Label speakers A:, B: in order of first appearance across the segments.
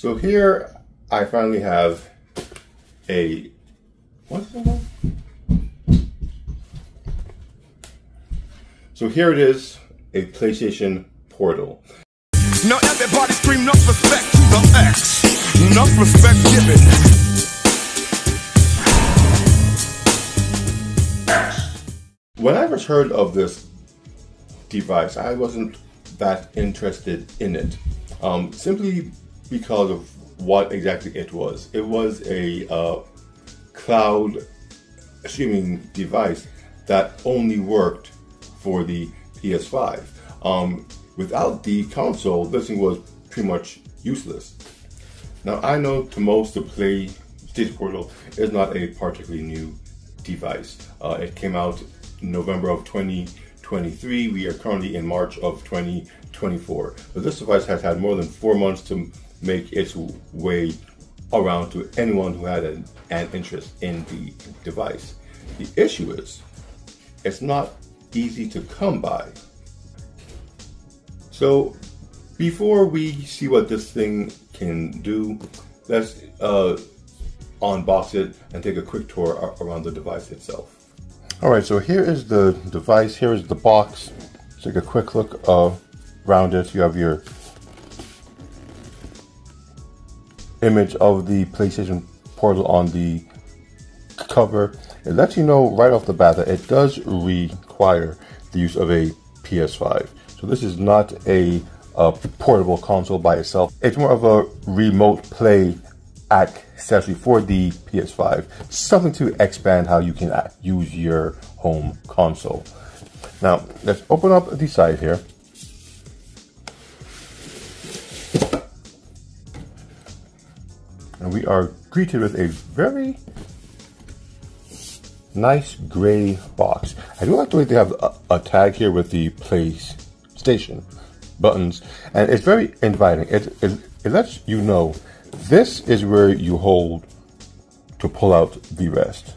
A: So here I finally have a, what's it called? So here it is, a PlayStation Portal.
B: Now everybody scream enough respect to the X. Enough respect given.
A: When I first heard of this device, I wasn't that interested in it, simply because of what exactly it was. It was a cloud streaming device that only worked for the PS5. Without the console, this thing was pretty much useless. Now I know to most the PlayStation Portal is not a particularly new device. It came out in November of 2023. We are currently in March of 2024. But this device has had more than 4 months to make its way around to anyone who had an interest in the device. The issue is, it's not easy to come by. So before we see what this thing can do, let's unbox it and take a quick tour around the device itself. Alright, so here is the device, here is the box. Let's take a quick look around it. You have your image of the PlayStation Portal on the cover. It lets you know right off the bat that it does require the use of a PS5. So this is not a portable console by itself. It's more of a remote play accessory for the PS5. Something to expand how you can use your home console. Now, let's open up the side here. And we are greeted with a very nice gray box. I do like the way they have a tag here with the PlayStation buttons, and it's very inviting. It lets you know this is where you hold to pull out the rest.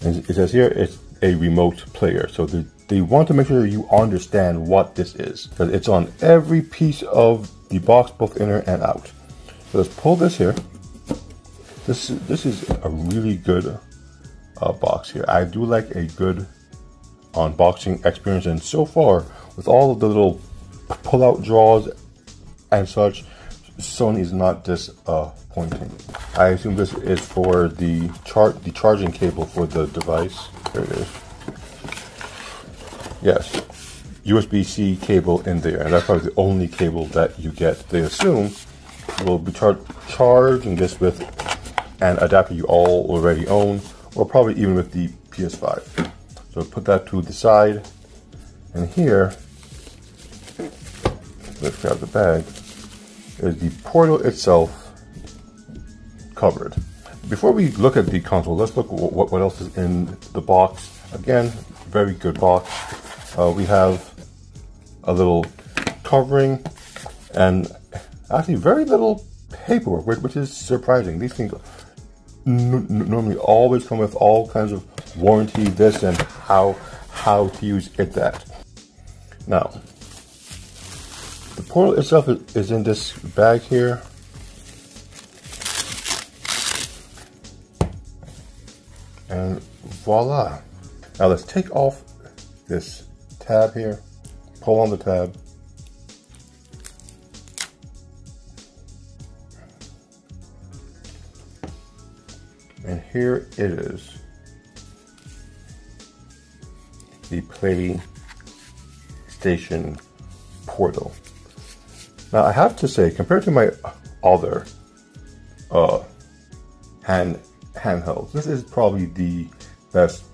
A: And it says here it's a remote player, so they want to make sure you understand what this is, because it's on every piece of the box, both inner and out. So let's pull this here. This is a really good box here. I do like a good unboxing experience, and so far with all of the little pull-out drawers and such, Sony is not disappointing. I assume this is for the charging cable for the device. There it is. Yes, USB-C cable in there, and that's probably the only cable that you get. They assume will be charging this with an adapter you already own, or probably even with the PS5. So put that to the side, and here, let's grab the bag, is the Portal itself covered. Before we look at the console, let's look at what else is in the box. Again, very good box. We have a little covering and actually very little paperwork, which is surprising. These things normally always come with all kinds of warranty, this and how to use it, that. Now, the Portal itself is in this bag here. And voila. Now let's take off this tab here, pull on the tab. And here it is, the PlayStation Portal. Now I have to say, compared to my other handhelds, this is probably the best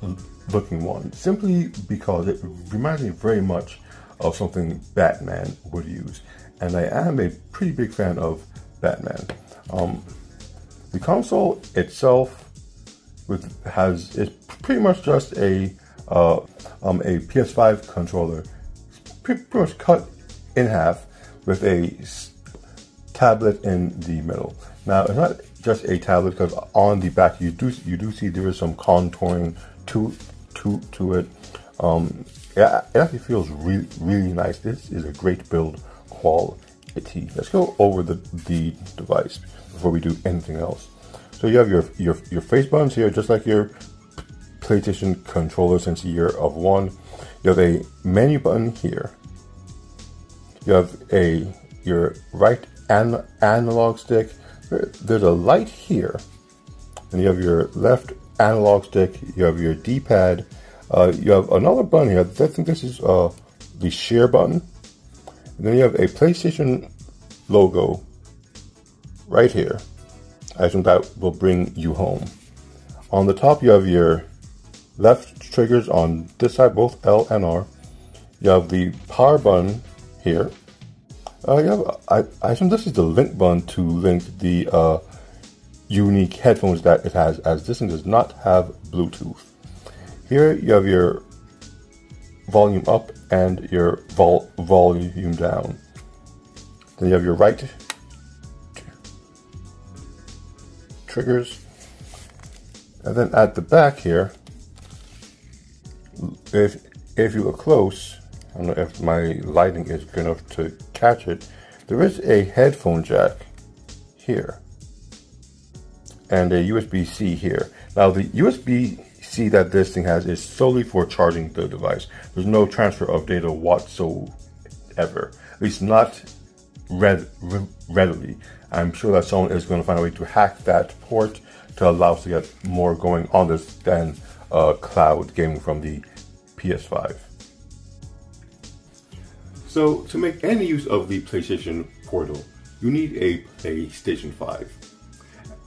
A: looking one, simply because it reminds me very much of something Batman would use, and I am a pretty big fan of Batman. The console itself is pretty much just a PS5 controller, pretty much cut in half with a tablet in the middle. Now it's not just a tablet, because on the back you do see there is some contouring to it. It actually feels really nice. This is a great build quality. Let's go over the device before we do anything else. So you have your face buttons here, just like your PlayStation controller since the year of one. You have a menu button here. You have your right analog stick. There's a light here, and you have your left analog stick. You have your D-pad. You have another button here. I think this is the share button. And then you have a PlayStation logo right here. I think that will bring you home. On the top, you have your left triggers on this side, both L and R. You have the power button here. I think this is the link button to link the unique headphones that it has, as this thing does not have Bluetooth. Here you have your volume up and your volume down. Then you have your right triggers. And then at the back here, if you look close, I don't know if my lighting is good enough to catch it, there is a headphone jack here and a USB-C here. Now the USB-C that this thing has is solely for charging the device. There's no transfer of data whatsoever, at least not readily. I'm sure that someone is going to find a way to hack that port to allow us to get more going on this than cloud gaming from the PS5. So to make any use of the PlayStation Portal, you need a PlayStation 5.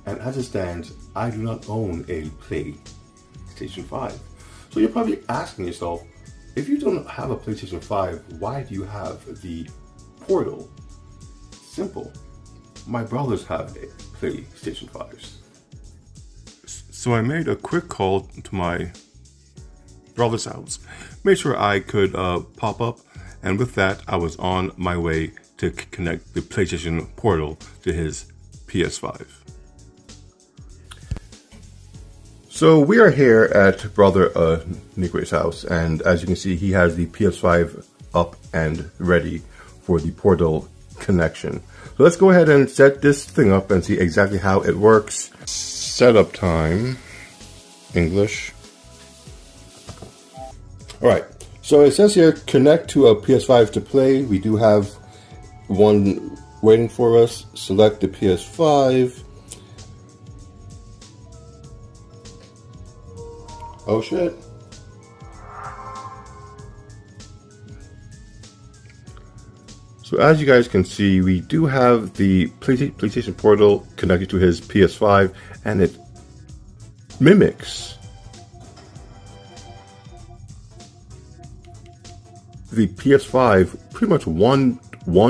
A: And as it stands, I do not own a PlayStation 5. So you're probably asking yourself, if you don't have a PlayStation 5, why do you have the Portal? Simple. My brothers have a PlayStation 5s. So I made a quick call to my brother's house, made sure I could pop up, and with that I was on my way to connect the PlayStation Portal to his PS5. So we are here at Brother Nikwe's house, and as you can see, he has the PS5 up and ready for the Portal connection. So let's go ahead and set this thing up and see exactly how it works. Setup time, English. Alright, so it says here, connect to a PS5 to play. We do have one waiting for us. Select the PS5. Oh shit. So as you guys can see, we do have the PlayStation Portal connected to his PS5, and it mimics the PS5 pretty much one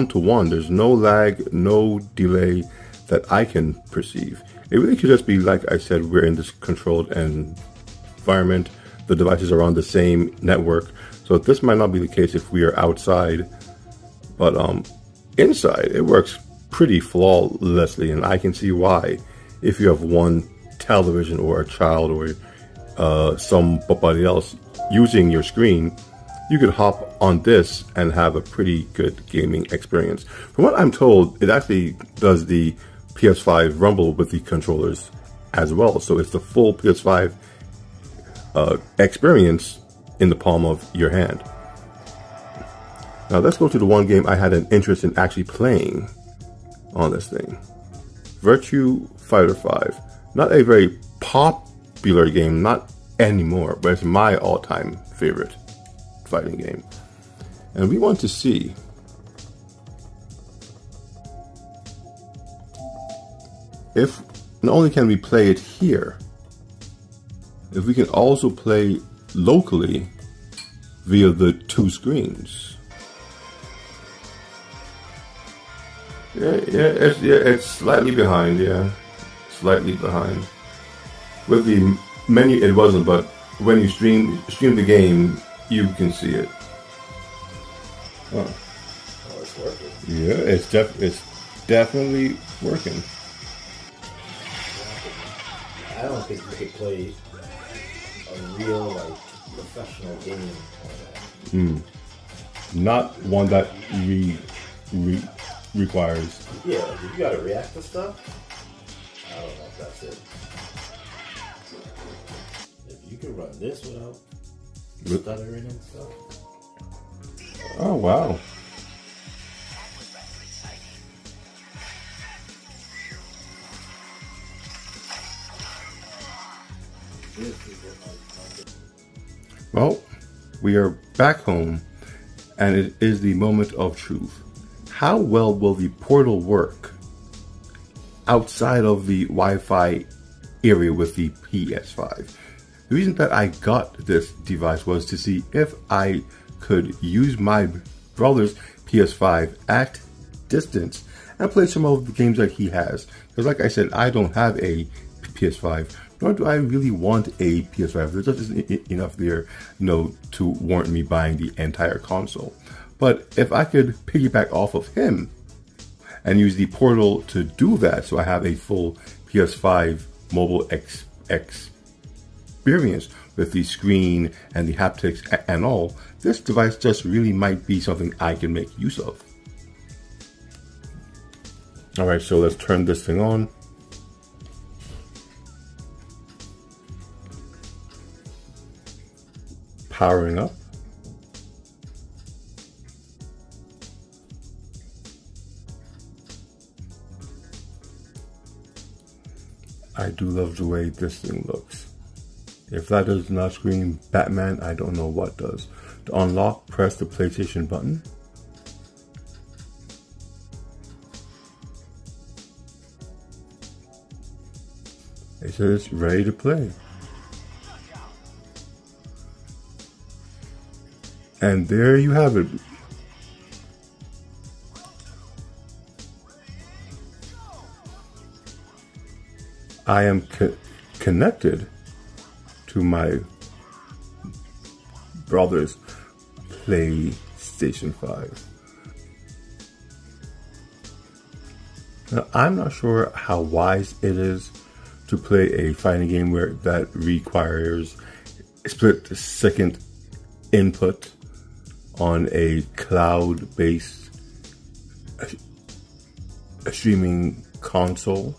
A: to one. There's no lag, no delay that I can perceive. It really could just be, like I said, we're in this controlled environment. The devices are on the same network. So this might not be the case if we are outside. But inside, it works pretty flawlessly, and I can see why. If you have one television or a child or somebody else using your screen, you could hop on this and have a pretty good gaming experience. From what I'm told, it actually does the PS5 rumble with the controllers as well. So it's the full PS5 experience in the palm of your hand. Now let's go to the one game I had an interest in actually playing on this thing. Virtua Fighter 5. Not a very popular game, not anymore, but it's my all-time favorite fighting game. And we want to see if not only can we play it here, if we can also play locally via the two screens. It's slightly behind, slightly behind. With the menu, it wasn't, but when you stream the game, you can see it. Oh, it's working. Yeah, it's definitely working.
C: I don't think you could play a real, professional game.
A: Not one that requires.
C: Yeah, if you gotta react to stuff, I don't know if that's it. If you can run this without stuttering and stuff.
A: Oh, wow. Well, we are back home, and it is the moment of truth. How well will the portal work outside of the Wi-Fi area with the PS5? The reason that I got this device was to see if I could use my brother's PS5 at distance and play some of the games that he has. Because like I said, I don't have a PS5, nor do I really want a PS5. There just isn't enough there, to warrant me buying the entire console. But if I could piggyback off of him and use the portal to do that, so I have a full PS5 mobile experience with the screen and the haptics and all, this device just really might be something I can make use of. Alright, so let's turn this thing on. Powering up. I do love the way this thing looks. If that does not scream Batman, I don't know what does. To unlock, press the PlayStation button. It says ready to play. And there you have it. I am connected to my brother's PlayStation 5. Now, I'm not sure how wise it is to play a fighting game where that requires split second input on a cloud-based streaming console.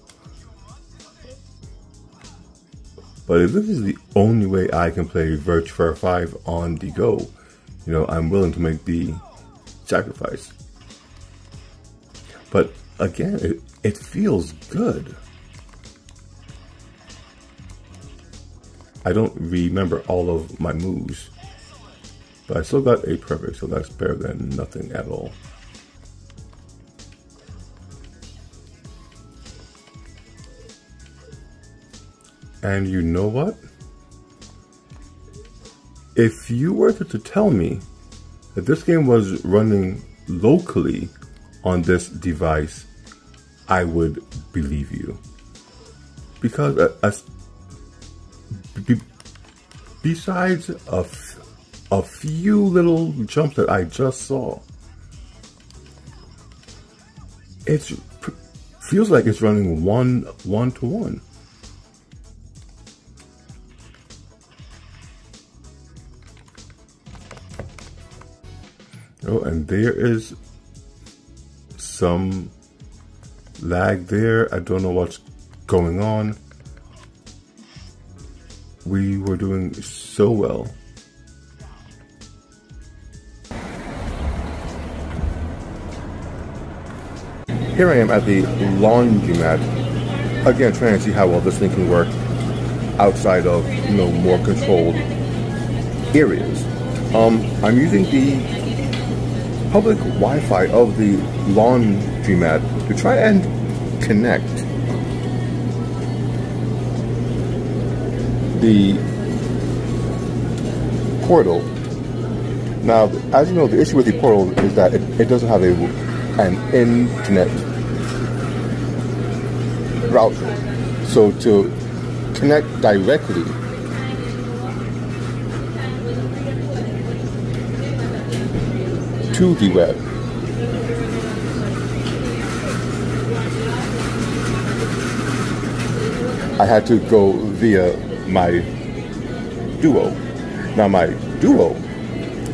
A: But if this is the only way I can play Virtua 5 on the go, I'm willing to make the sacrifice. But again, it feels good. I don't remember all of my moves, but I still got a perfect, so that's better than nothing at all. And you know what? If you were to tell me that this game was running locally on this device, I would believe you. Because besides a few little jumps that I just saw, it feels like it's running one to one. Oh, and there is some lag there. I don't know what's going on. We were doing so well. Here I am at the laundromat, again trying to see how well this thing can work outside of more controlled areas. I'm using the public Wi-Fi of the laundromat to try and connect the portal. Now, as you know, the issue with the portal is that it doesn't have an internet router. So to connect directly to the web, I had to go via my Duo. Now my Duo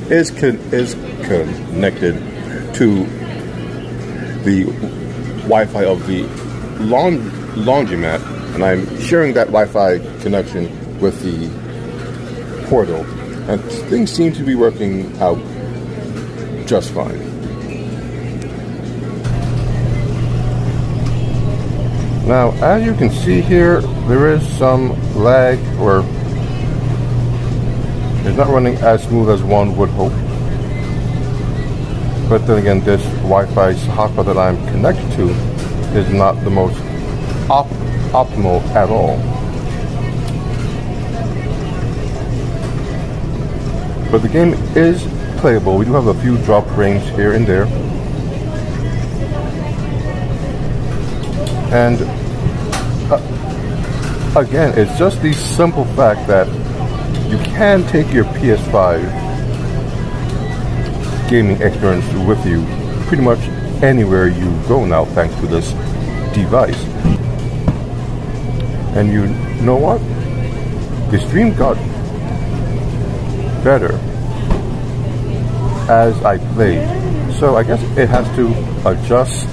A: is connected to the Wi-Fi of the laundromat, and I'm sharing that Wi-Fi connection with the Portal, and things seem to be working out just fine. Now, as you can see here, there is some lag, or it's not running as smooth as one would hope. But then again, this Wi-Fi hotspot that I'm connected to is not the most optimal at all. But the game is playable. We do have a few drop frames here and there. And again, it's just the simple fact that you can take your PS5 gaming experience with you pretty much anywhere you go now, thanks to this device. And you know what? The stream got better as I played, so I guess it has to adjust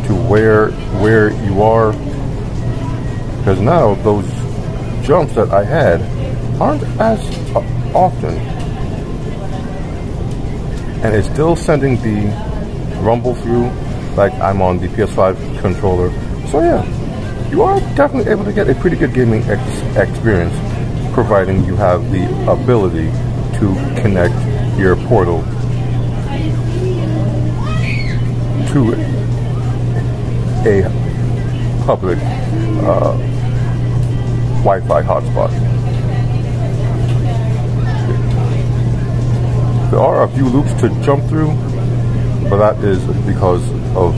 A: to where you are, because now those jumps that I had aren't as often, and it's still sending the rumble through like I'm on the PS5 controller. So yeah, you are definitely able to get a pretty good gaming experience, providing you have the ability to connect your Portal to a public Wi-Fi hotspot. There are a few loops to jump through, but that is because of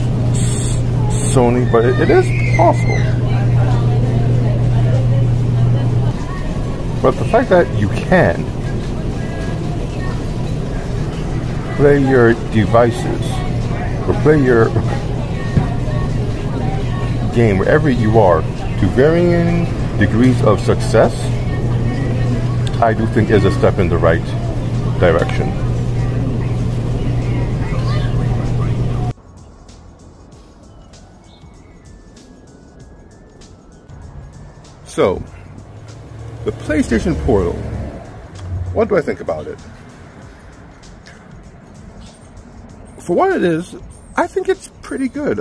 A: Sony, but it is possible. But the fact that you can play your devices or play your game wherever you are to varying degrees of success, I do think is a step in the right direction. So, the PlayStation Portal, what do I think about it? For what it is, I think it's pretty good.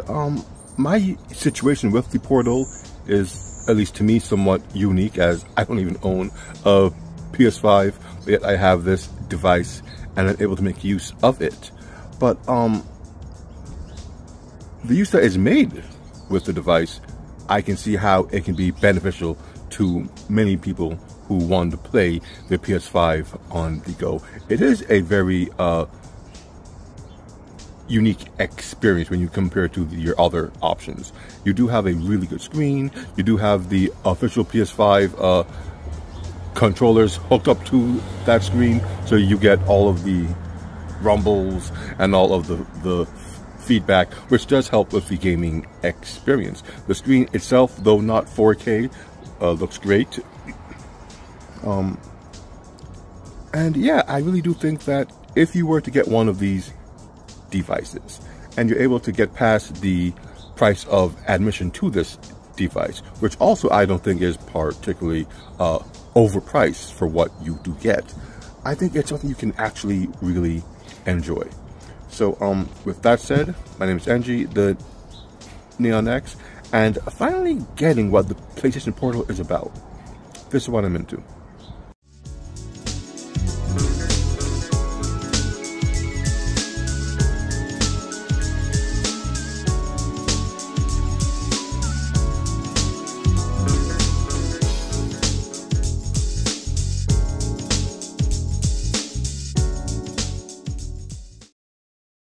A: My situation with the Portal is, at least to me, somewhat unique, as I don't even own a PS5, yet I have this device and I'm able to make use of it. But the use that is made with the device, I can see how it can be beneficial to many people who want to play their PS5 on the go. It is a very unique experience when you compare it to your other options. You do have a really good screen. You do have the official PS5 controllers hooked up to that screen, so you get all of the rumbles and all of the feedback, which does help with the gaming experience. The screen itself, though not 4K, looks great. And yeah, I really do think that if you were to get one of these devices and you're able to get past the price of admission to this device, which also I don't think is particularly overpriced for what you do get, I think it's something you can actually really enjoy. So with that said, my name is Angie, the Neon X, and finally getting what the PlayStation Portal is about. This is what I'm into.